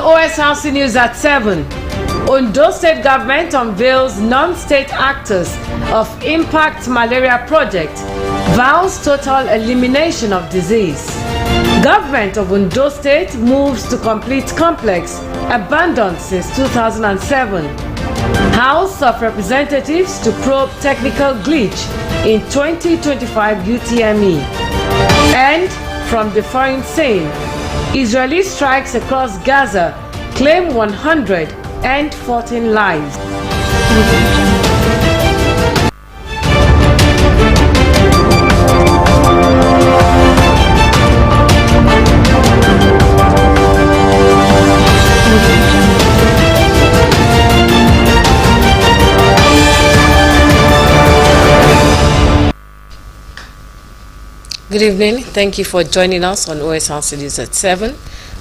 Osrc News at 7, Ondo State Government unveils non-state actors of Impact Malaria Project, vows total elimination of disease. Government of Ondo State moves to complete complex abandoned since 2007. House of Representatives to probe technical glitch in 2025 UTME. And from the foreign scene, Israeli strikes across Gaza claim 114 lives. Good evening. Thank you for joining us on Osrc News at 7.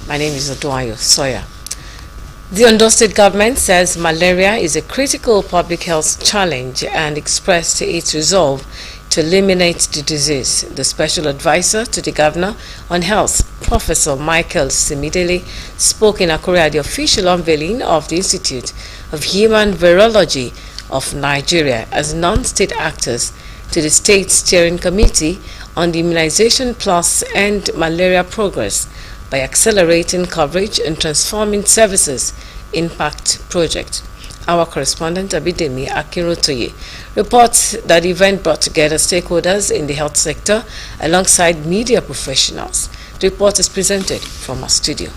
My name is Oduayo Sawyer. The Ondo State government says malaria is a critical public health challenge and expressed its resolve to eliminate the disease. The special advisor to the governor on health, Professor Michael Semidele, spoke in Akure at the official unveiling of the Institute of Human Virology of Nigeria as non-state actors to the State Steering Committee on the Immunization Plus and Malaria Progress by accelerating coverage and transforming services impact project. Our correspondent Abidemi Akinrotoye reports that the event brought together stakeholders in the health sector alongside media professionals. The report is presented from our studio.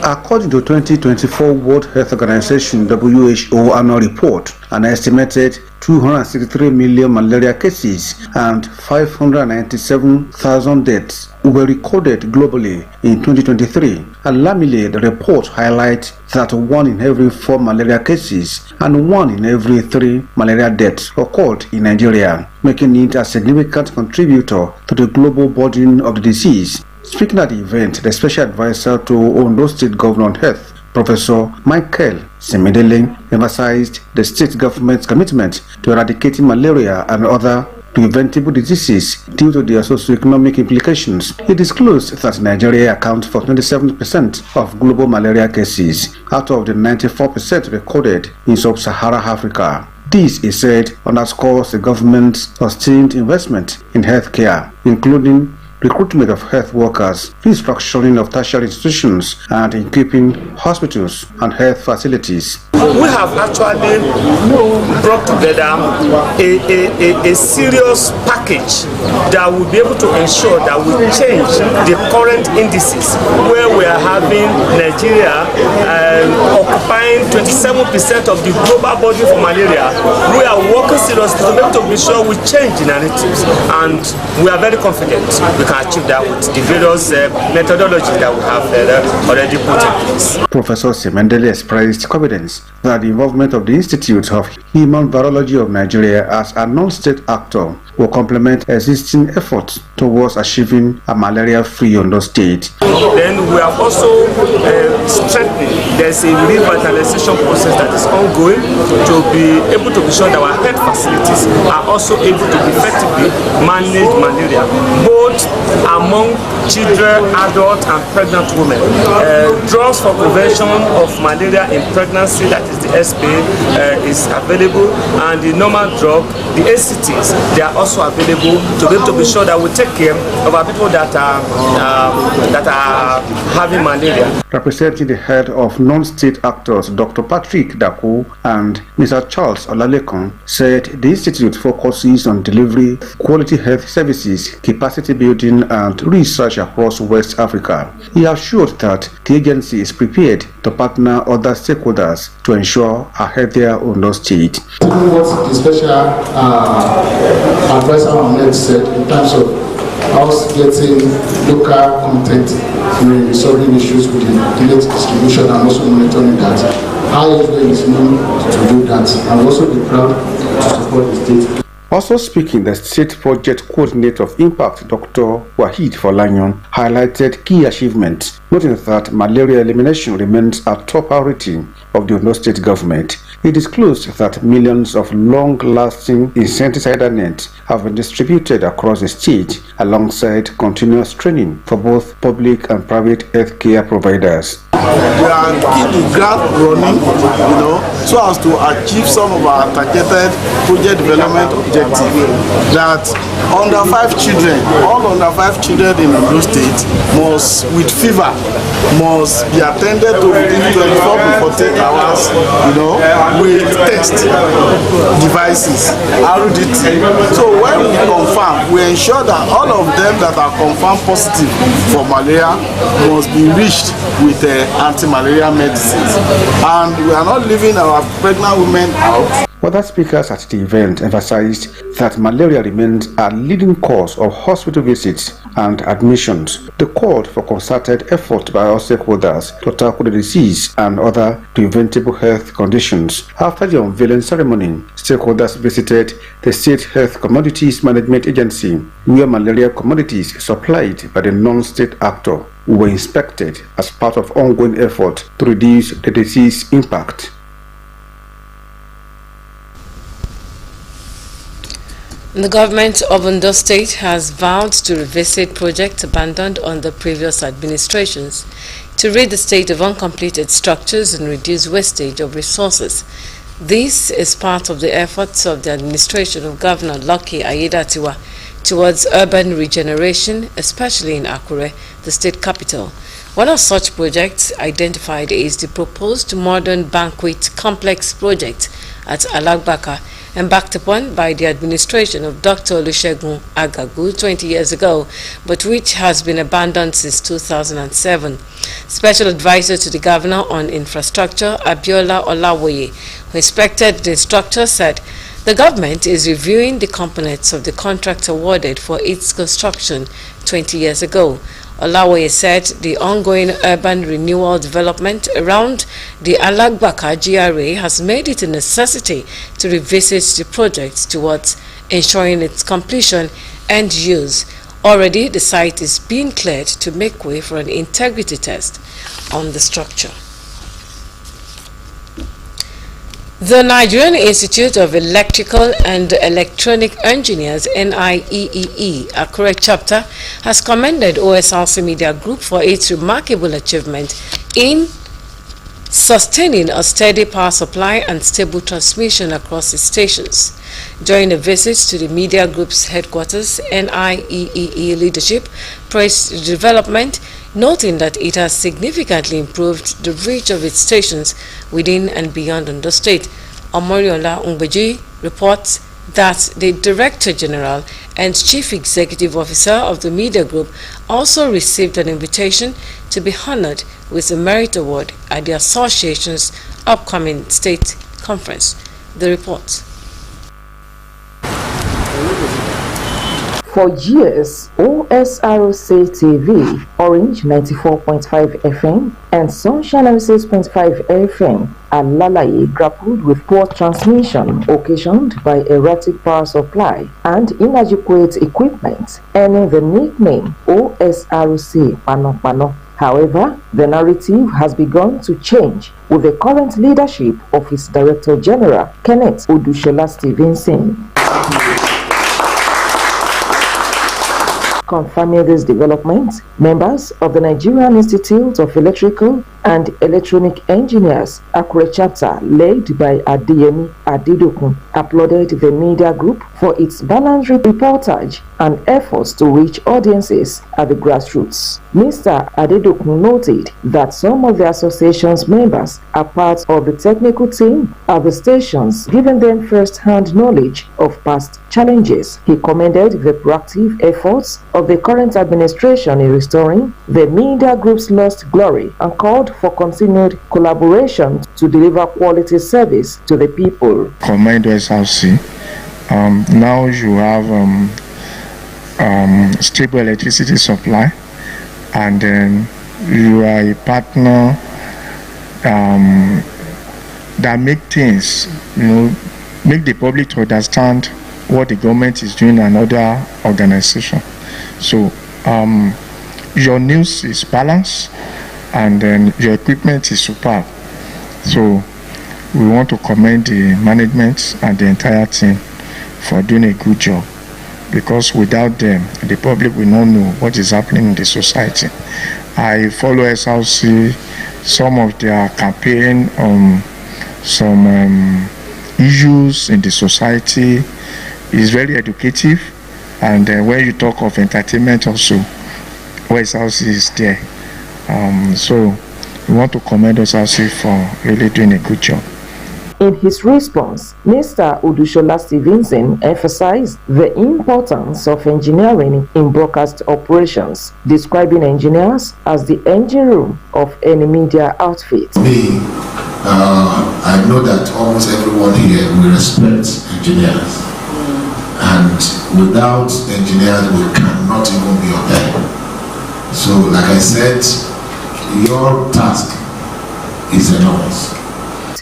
According to 2024 World Health Organization WHO annual report, an estimated 263 million malaria cases and 597,000 deaths were recorded globally in 2023. Alarmingly, the report highlights that 1 in every 4 malaria cases and 1 in every 3 malaria deaths occurred in Nigeria, making it a significant contributor to the global burden of the disease. Speaking at the event, the special advisor to Ondo State Governor on Health, Professor Michael Semidele, emphasized the state government's commitment to eradicating malaria and other preventable diseases due to their socioeconomic implications. He disclosed that Nigeria accounts for 27% of global malaria cases, out of the 94% recorded in sub-Saharan Africa. This, he said, underscores the government's sustained investment in healthcare, including recruitment of health workers, restructuring of tertiary institutions, and equipping hospitals and health facilities. We have actually brought together a serious package that will be able to ensure that we change the current indices where we are having Nigeria occupying 27% of the global burden for malaria. We are working seriously to be able to be sure we change the narratives, and we are very confident we can achieve that with the various methodologies that we have already put in place. Professor Semendele expressed confidence that the involvement of the Institute of Human Virology of Nigeria as a non-state actor will complement existing efforts towards achieving a malaria-free Ondo State. Then we have also strengthened. There's a revitalization process that is ongoing to be able to be sure that our health facilities are also able to effectively manage malaria, both among children, adults, and pregnant women. Drugs for prevention of malaria in pregnancy, that is the SPA, is available, and the normal drug, the ACTs, they are also available to be able to be sure that we take care of our people that are having malaria. Representing the head of non-state actors, Dr. Patrick Daku and Mr. Charles Olalekon, said the Institute focuses on delivery quality health services, capacity building, and research across West Africa. He assured that the agency is prepared to partner other stakeholders to ensure a healthier Ondo State. What the special advisor on health said in terms of us getting local content in solving issues with the delayed distribution and also monitoring that. How is known to do that, and also be proud to support the state. Also speaking, the State Project Coordinator of Impact, Dr. Wahid Folanyon, highlighted key achievements, noting that malaria elimination remains a top priority of the Ondo State government. He disclosed that millions of long-lasting insecticidal nets have been distributed across the state alongside continuous training for both public and private healthcare providers. We are keeping the ground running, so as to achieve some of our targeted project development objectives. That under 5 children, all under 5 children in Ondo State must, with fever, must be attended to within 24 to 48 hours, with test devices, RDT. So when we confirm, we ensure that all of them that are confirmed positive for malaria must be reached with anti-malaria medicines, and we are not leaving our pregnant women out. Other speakers at the event emphasized that malaria remains a leading cause of hospital visits and admissions. They called for concerted effort by all stakeholders to tackle the disease and other preventable health conditions. After the unveiling ceremony, stakeholders visited the State Health Commodities Management Agency, where malaria commodities supplied by the non-state actor were inspected as part of ongoing effort to reduce the disease impact. The government of Ondo State has vowed to revisit projects abandoned under previous administrations to rid the state of uncompleted structures and reduce wastage of resources. This is part of the efforts of the administration of Governor Lucky Aiyedatiwa towards urban regeneration, especially in Akure, the state capital. One of such projects identified is the proposed modern banquet complex project at Alagbaka, embarked upon by the administration of Dr. Olusegun Agagu 20 years ago, but which has been abandoned since 2007. Special advisor to the governor on infrastructure, Abiola Olawoye, who inspected the structure, said the government is reviewing the components of the contract awarded for its construction 20 years ago. Olawoye said the ongoing urban renewal development around the Alagbaka GRA has made it a necessity to revisit the project towards ensuring its completion and use. Already, the site is being cleared to make way for an integrity test on the structure. The Nigerian Institute of Electrical and Electronic Engineers (NIEEE) Akure chapter has commended Osrc Media Group for its remarkable achievement in sustaining a steady power supply and stable transmission across its stations. During a visit to the media group's headquarters, NIEEE leadership praised the development, noting that it has significantly improved the reach of its stations within and beyond Ondo State. Omoriola Ngbeji reports that the Director General and Chief Executive Officer of the media group also received an invitation to be honored with a merit award at the association's upcoming state conference. The report. For years, Osrc TV, Orange 94.5 FM, and Sunshine 96.5 FM and Lalaye grappled with poor transmission occasioned by erratic power supply and inadequate equipment, earning the nickname Osrc Pano Pano. However, the narrative has begun to change with the current leadership of its Director General, Kenneth Odushola Stevenson. Confirming this development, members of the Nigerian Institute of Electrical and Electronic Engineers, Akure chapter, led by Adeyemi Adedokun, applauded the media group for its balanced reportage and efforts to reach audiences at the grassroots. Mr. Adedokun noted that some of the association's members are part of the technical team at the stations, giving them first-hand knowledge of past challenges. He commended the proactive efforts of the current administration in restoring the media group's lost glory and called for continued collaboration to deliver quality service to the people. Commend Osrc. Now you have stable electricity supply, and then you are a partner that make things, make the public to understand what the government is doing and other organization. So your news is balanced, and then your equipment is superb. So we want to commend the management and the entire team for doing a good job, because without them, the public will not know what is happening in the society. I follow SRC, some of their campaign on some issues in the society is very educative, and when you talk of entertainment also, SRC is there. So we want to commend SRC for really doing a good job. In his response, Mr. Udushola Stevenson emphasized the importance of engineering in broadcast operations, describing engineers as the engine room of any media outfit. Me, I know that almost everyone here will respect engineers, and without engineers we cannot even be on air. So like I said, your task is enormous.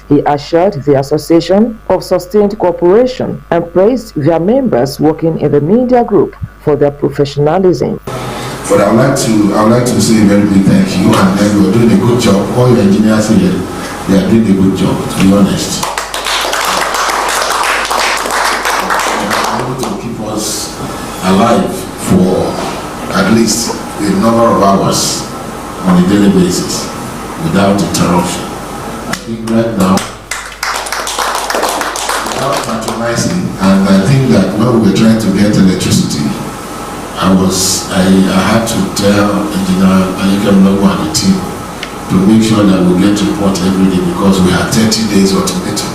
He assured the Association of Sustained Cooperation and praised their members working in the media group for their professionalism. But I would like to say a very big thank you, and then you are doing a good job. All your engineers here, they are doing a good job, to be honest. They are able to keep us alive for at least a number of hours on a daily basis without interruption. I think right now, without patronizing, and I think that when we were trying to get electricity, I had to tell Engineer Ayika Mlawu and the team to make sure that we get report every day, because we had 30 days ultimatum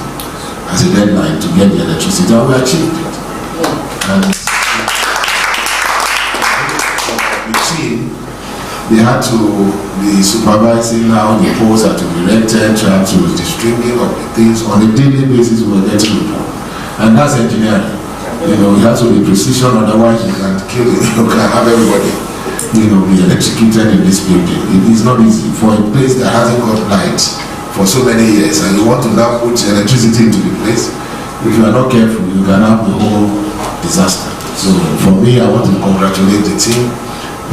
as a deadline to get the electricity, and we achieved it. And the team, they had to be supervising how the poles are to be erected, trying to the stringing of the things on a daily basis. We were getting report, and that's engineering. You know, it has to be precision, otherwise you can kill it. You can have everybody, be electrocuted in this building. It is not easy for a place that hasn't got light for so many years, and you want to now put electricity into the place. If you are not careful, you can have the whole disaster. So for me, I want to congratulate the team,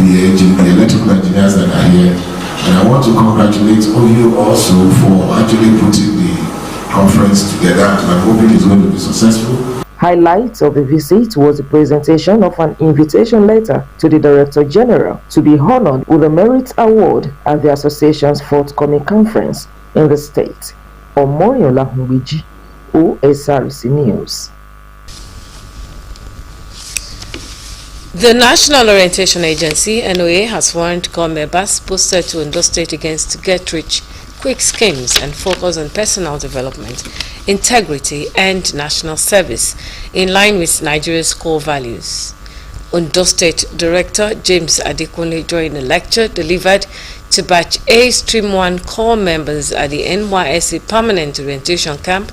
the electrical engineers that are here, and I want to congratulate all you also for actually putting the conference together, and I'm hoping it's going to be successful. Highlights of the visit was the presentation of an invitation letter to the Director General to be honored with a Merit Award at the association's forthcoming conference in the state. Omoyola Nwiji, Osrc News. The National Orientation Agency, NOA, has warned corps members posted to Ondo State against get-rich-quick schemes and focus on personal development, integrity, and national service, in line with Nigeria's core values. Ondo State Director James Adekunle, during a lecture delivered to Batch A Stream 1 corps members at the NYSC Permanent Orientation Camp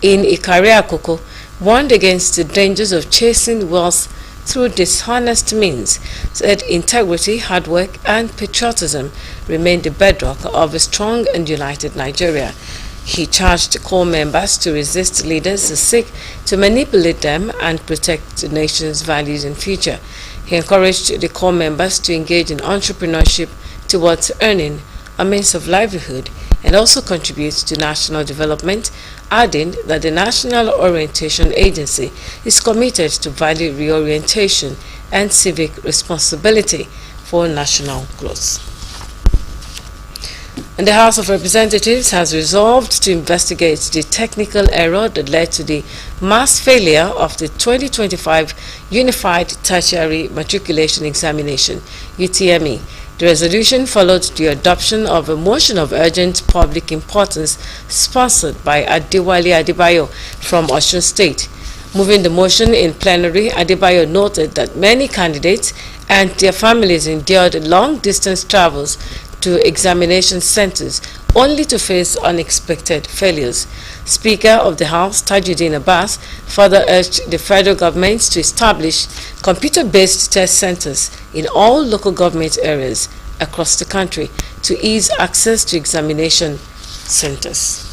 in Ikare Akoko, warned against the dangers of chasing wealth through dishonest means, said integrity, hard work, and patriotism remain the bedrock of a strong and united Nigeria. He charged corps members to resist leaders who seek to manipulate them and protect the nation's values and future. He encouraged the corps members to engage in entrepreneurship towards earning a means of livelihood and also contribute to national development, adding that the National Orientation Agency is committed to value reorientation and civic responsibility for national growth. And the House of Representatives has resolved to investigate the technical error that led to the mass failure of the 2025 Unified Tertiary Matriculation Examination, UTME. The resolution followed the adoption of a motion of urgent public importance sponsored by Adewale Adebayo from Osun State. Moving the motion in plenary, Adebayo noted that many candidates and their families endured long-distance travels to examination centers only to face unexpected failures. Speaker of the House, Tajuddin Abbas, further urged the federal government to establish computer-based test centers in all local government areas across the country to ease access to examination centers.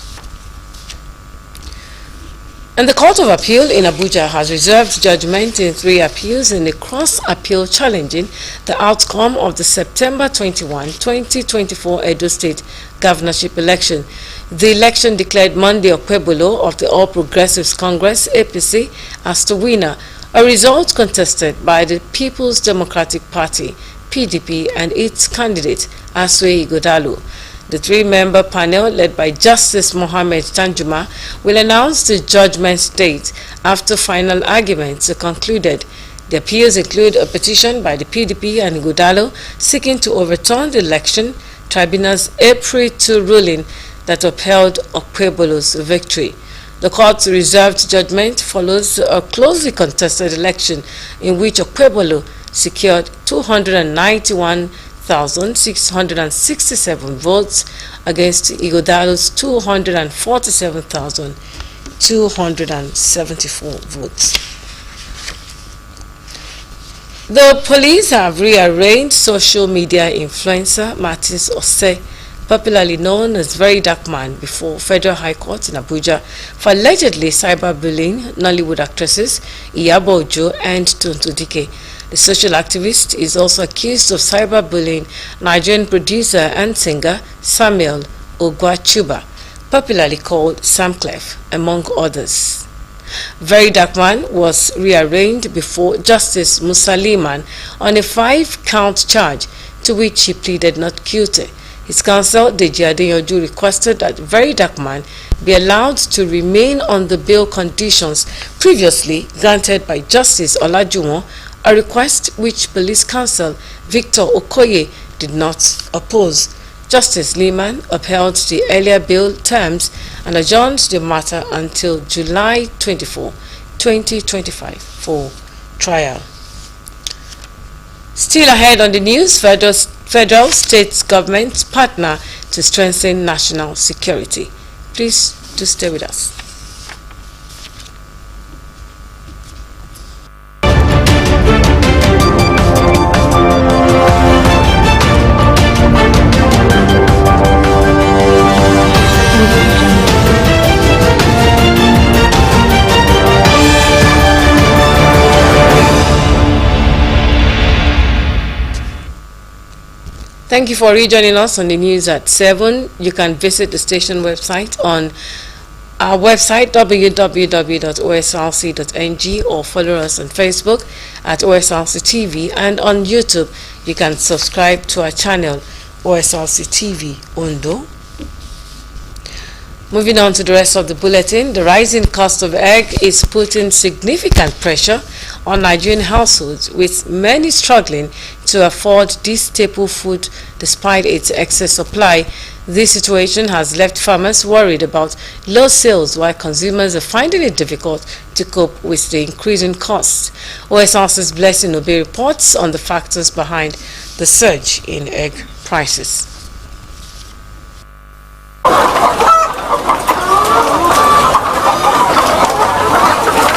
And the Court of Appeal in Abuja has reserved judgment in 3 appeals in a cross-appeal challenging the outcome of the September 21, 2024 Edo State governorship election. The election declared Monday Okpebolo of the All Progressives Congress, APC, as the winner, a result contested by the People's Democratic Party, PDP, and its candidate, Asue Ighodalo. The 3-member panel, led by Justice Mohammed Tanjuma, will announce the judgment date after final arguments are concluded. The appeals include a petition by the PDP and Ighodalo seeking to overturn the election tribunal's April 2 ruling that upheld Okpebolo's victory. The court's reserved judgment follows a closely contested election in which Okpebolo secured 291,667 votes against Ighodalo's 247,274 votes. The police have rearranged social media influencer Martins Osrc, popularly known as Very Dark Man, before Federal High Court in Abuja for allegedly cyberbullying Nollywood actresses Iyabo Ojo and Tonto Dike. The social activist is also accused of cyberbullying Nigerian producer and singer Samuel Ogwachuba, popularly called Sam Clef, among others. Very Dark Man was rearranged before Justice Musa Liman on a 5-count charge to which he pleaded not guilty. His counsel, Deji Adeyanju, requested that Very Dark Man be allowed to remain on the bail conditions previously granted by Justice Olajuwon, a request which police counsel Victor Okoye did not oppose. Justice Liman upheld the earlier bail terms and adjourned the matter until July 24, 2025 for trial. Still ahead on the news, federal state governments partner to strengthen national security. Please do stay with us. Thank you for rejoining us on the news at 7. You can visit the station website on our website www.osrc.ng or follow us on Facebook at OSRC TV, and on YouTube you can subscribe to our channel OSRC TV Ondo. Moving on to the rest of the bulletin, the rising cost of egg is putting significant pressure on Nigerian households, with many struggling to afford this staple food despite its excess supply. This situation has left farmers worried about low sales, while consumers are finding it difficult to cope with the increasing costs. OSRC's Blessing Obe reports on the factors behind the surge in egg prices.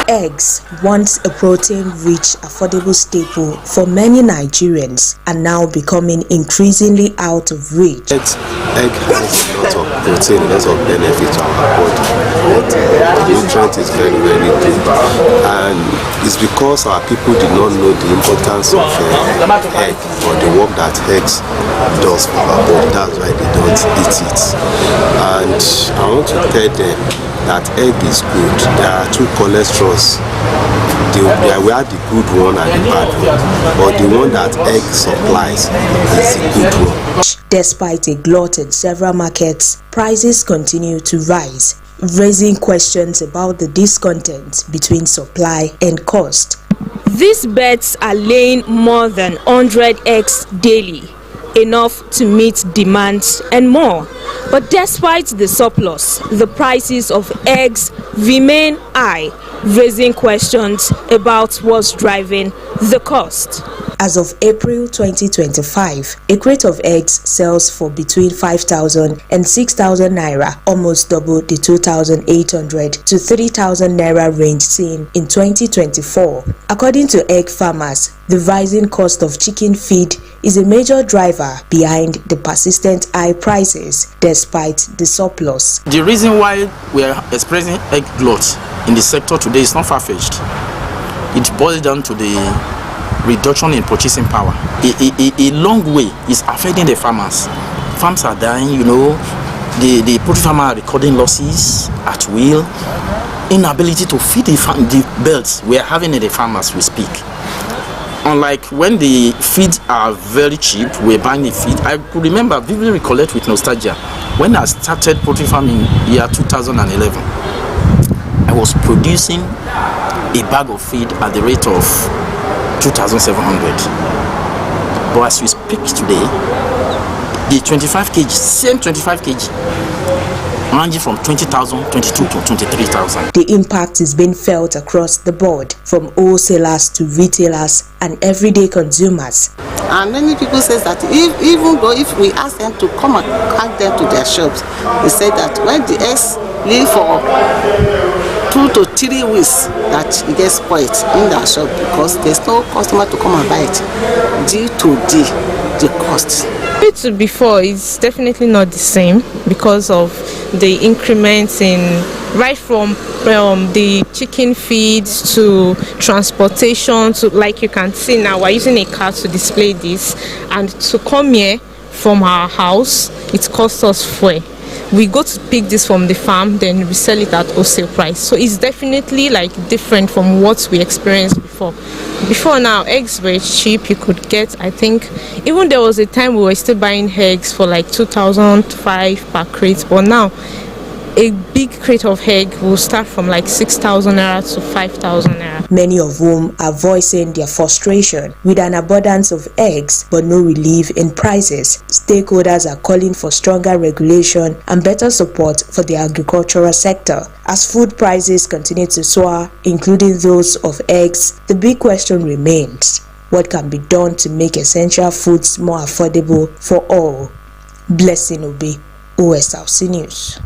Eggs, once a protein-rich, affordable staple for many Nigerians, are now becoming increasingly out of reach. Egg has a lot of protein, a lot of benefit to our body. The nutrient is very, very good. And it's because our people did not know the importance of egg or the work that eggs does for our body. That's why they don't eat it. And I want to tell them that egg is good. There are 2 cholesterols. We have the good one and the bad one, but the one that egg supplies is the good one. Despite a glut in several markets, prices continue to rise, raising questions about the discontent between supply and cost. These birds are laying more than 100 eggs daily, enough to meet demands and more. But despite the surplus, the prices of eggs remain high, raising questions about what's driving the cost. As of April 2025, a crate of eggs sells for between 5,000 and 6,000 naira, almost double the 2,800 to 3,000 naira range seen in 2024. According to egg farmers, the rising cost of chicken feed is a major driver behind the persistent high prices despite the surplus. The reason why we are experiencing egg glut in the sector today is not far-fetched. It boils down to the reduction in purchasing power. A long way is affecting the farmers. Farms are dying, you know, the poultry farmers are recording losses at will, inability to feed the birds we are having in the farm as we speak. Unlike when the feeds are very cheap, we're buying the feed. I could remember, vividly recollect with nostalgia, when I started poultry farming in year 2011, I was producing a bag of feed at the rate of 2,700. But as we speak today, the 25 kg, same 25 kg, ranging from 20,000, 22 to 23,000. The impact is being felt across the board, from wholesalers to retailers and everyday consumers. And many people say that even though if we ask them to come and pack them to their shops, they say that when the eggs live for 2 to 3 weeks, that it gets spoiled in their shop because there's no customer to come and buy it due to the cost. Compared to before, it's definitely not the same because of the increments in right from the chicken feeds to transportation to, like you can see now, we're using a car to display this, and to come here from our house, it costs us fuel. We go to pick this from the farm, then we sell it at wholesale price. So it's definitely like different from what we experienced before. Before now, eggs were cheap. You could get, I think, even there was a time we were still buying eggs for like 2,005 per crate. But now, a big crate of egg will start from like 6,000 naira to 5,000 naira. Many of whom are voicing their frustration with an abundance of eggs but no relief in prices. Stakeholders are calling for stronger regulation and better support for the agricultural sector. As food prices continue to soar, including those of eggs, the big question remains: what can be done to make essential foods more affordable for all? Blessing Obi, Osrc News.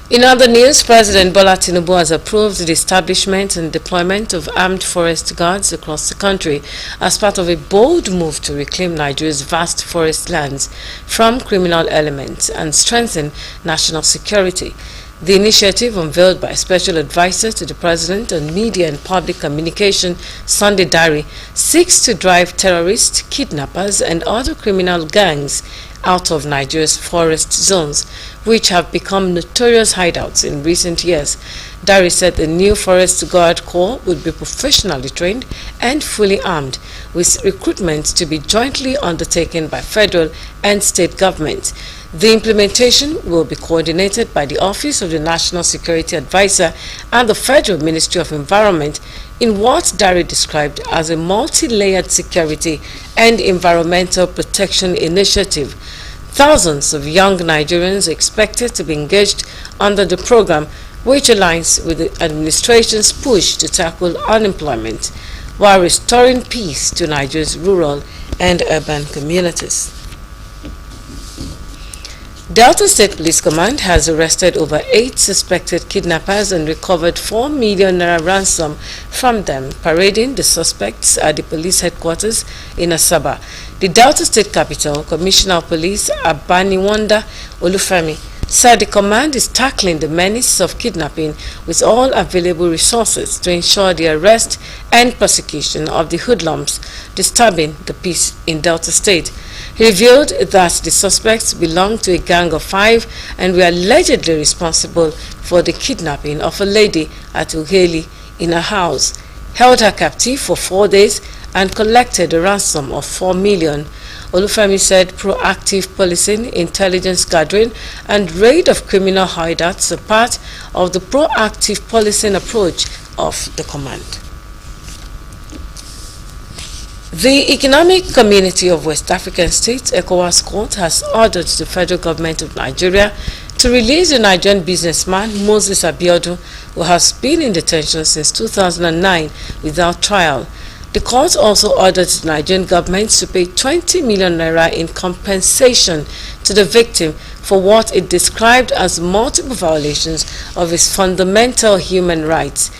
In other news, President Bola Tinubu has approved the establishment and deployment of armed forest guards across the country as part of a bold move to reclaim Nigeria's vast forest lands from criminal elements and strengthen national security. The initiative, unveiled by Special Advisor to the President on Media and Public Communication, Sunday Dari, seeks to drive terrorists, kidnappers, and other criminal gangs out of Nigeria's forest zones, which have become notorious hideouts in recent years. Dari said the new Forest Guard Corps would be professionally trained and fully armed, with recruitment to be jointly undertaken by federal and state governments. The implementation will be coordinated by the Office of the National Security Advisor and the Federal Ministry of Environment in what Dari described as a multi-layered security and environmental protection initiative. Thousands of young Nigerians are expected to be engaged under the program, which aligns with the administration's push to tackle unemployment while restoring peace to Nigeria's rural and urban communities. Delta State Police Command has arrested over 8 suspected kidnappers and recovered 4 million naira ransom from them, parading the suspects at the police headquarters in Asaba. The Delta State capital, Commissioner of Police Abaniwanda Olufemi, said the command is tackling the menace of kidnapping with all available resources to ensure the arrest and prosecution of the hoodlums disturbing the peace in Delta State. He revealed that the suspects belonged to a gang of 5 and were allegedly responsible for the kidnapping of a lady at Uheli in a house, held her captive for 4 days, and collected a ransom of 4 million. Olufemi said proactive policing, intelligence gathering, and raid of criminal hideouts are part of the proactive policing approach of the command. The Economic Community of West African States, ECOWAS Court, has ordered the federal government of Nigeria to release the Nigerian businessman Moses Abiodun, who has been in detention since 2009 without trial. The court also ordered the Nigerian government to pay 20 million naira in compensation to the victim for what it described as multiple violations of his fundamental human rights.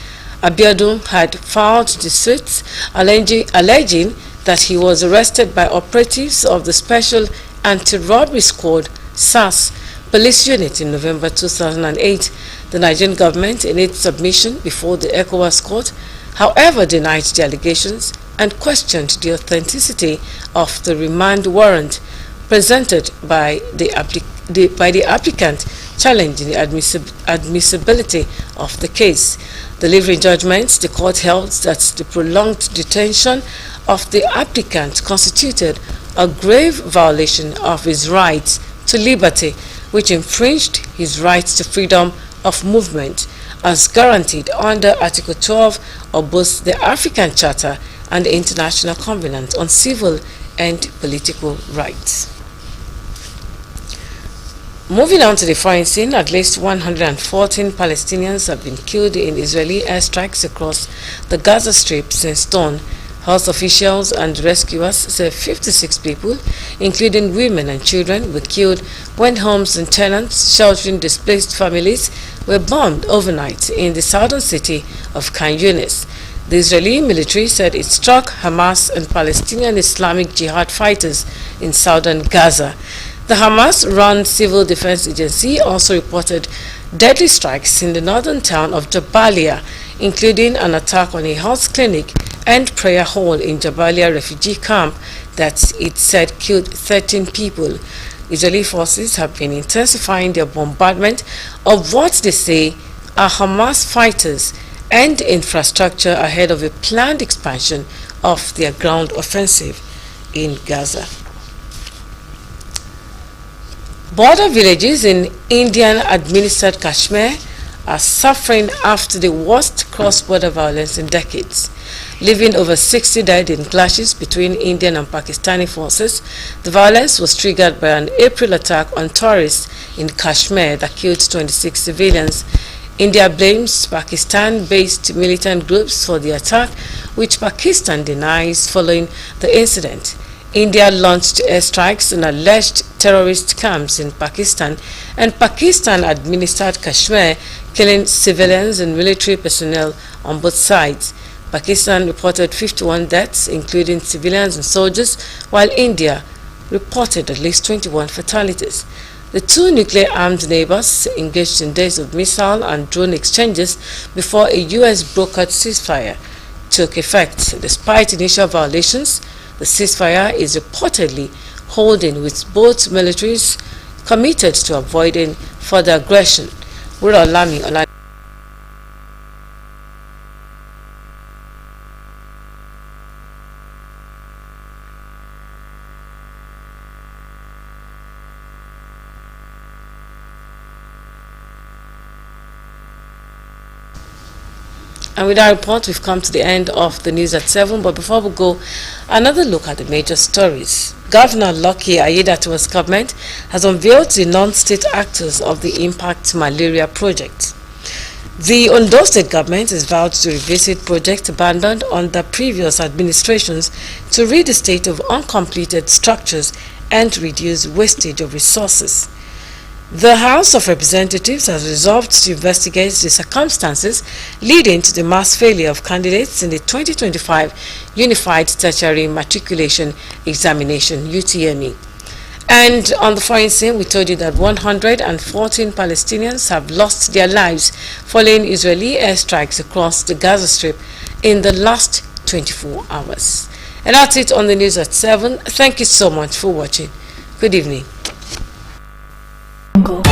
Abiodun had filed the suit alleging that he was arrested by operatives of the Special Anti-Robbery Squad (SARS) police unit in November 2008. The Nigerian government, in its submission before the ECOWAS court, however, denied the allegations and questioned the authenticity of the remand warrant presented by the applicant, challenging the admissibility of the case. Delivering judgments, the court held that the prolonged detention of the applicant constituted a grave violation of his rights to liberty, which infringed his rights to freedom of movement as guaranteed under Article 12 of both the African Charter and the International Covenant on Civil and Political Rights. Moving on to the foreign scene, at least 114 Palestinians have been killed in Israeli airstrikes across the Gaza Strip since dawn. Health officials and rescuers say 56 people, including women and children, were killed when homes and tenants sheltering displaced families were bombed overnight in the southern city of Khan Yunis. The Israeli military said it struck Hamas and Palestinian Islamic Jihad fighters in southern Gaza. The Hamas-run civil defense agency also reported deadly strikes in the northern town of Jabalia, including an attack on a health clinic and prayer hall in Jabalia refugee camp that it said killed 13 people. Israeli forces have been intensifying their bombardment of what they say are Hamas fighters and infrastructure ahead of a planned expansion of their ground offensive in Gaza. Border villages in Indian-administered Kashmir are suffering after the worst cross-border violence in decades. Leaving over 60 dead in clashes between Indian and Pakistani forces, the violence was triggered by an April attack on tourists in Kashmir that killed 26 civilians. India blames Pakistan-based militant groups for the attack, which Pakistan denies following the incident. India launched airstrikes on alleged terrorist camps in Pakistan, and Pakistan administered Kashmir, killing civilians and military personnel on both sides. Pakistan reported 51 deaths, including civilians and soldiers, while India reported at least 21 fatalities. The two nuclear-armed neighbors engaged in days of missile and drone exchanges before a U.S.-brokered ceasefire took effect. Despite initial violations, the ceasefire is reportedly holding, with both militaries committed to avoiding further aggression. And with our report, we've come to the end of the news at 7. But before we go, another look at the major stories. Governor Lucky Aiyedatiwa's government has unveiled the non-state actors of the Impact Malaria Project. The Ondo State government is vowed to revisit projects abandoned under previous administrations to rid the state of uncompleted structures and reduce wastage of resources. The House of Representatives has resolved to investigate the circumstances leading to the mass failure of candidates in the 2025 Unified Tertiary Matriculation Examination (UTME). And on the foreign scene, we told you that 114 Palestinians have lost their lives following Israeli airstrikes across the Gaza Strip in the last 24 hours. And that's it on the news at 7. Thank you so much for watching. Good evening. Go.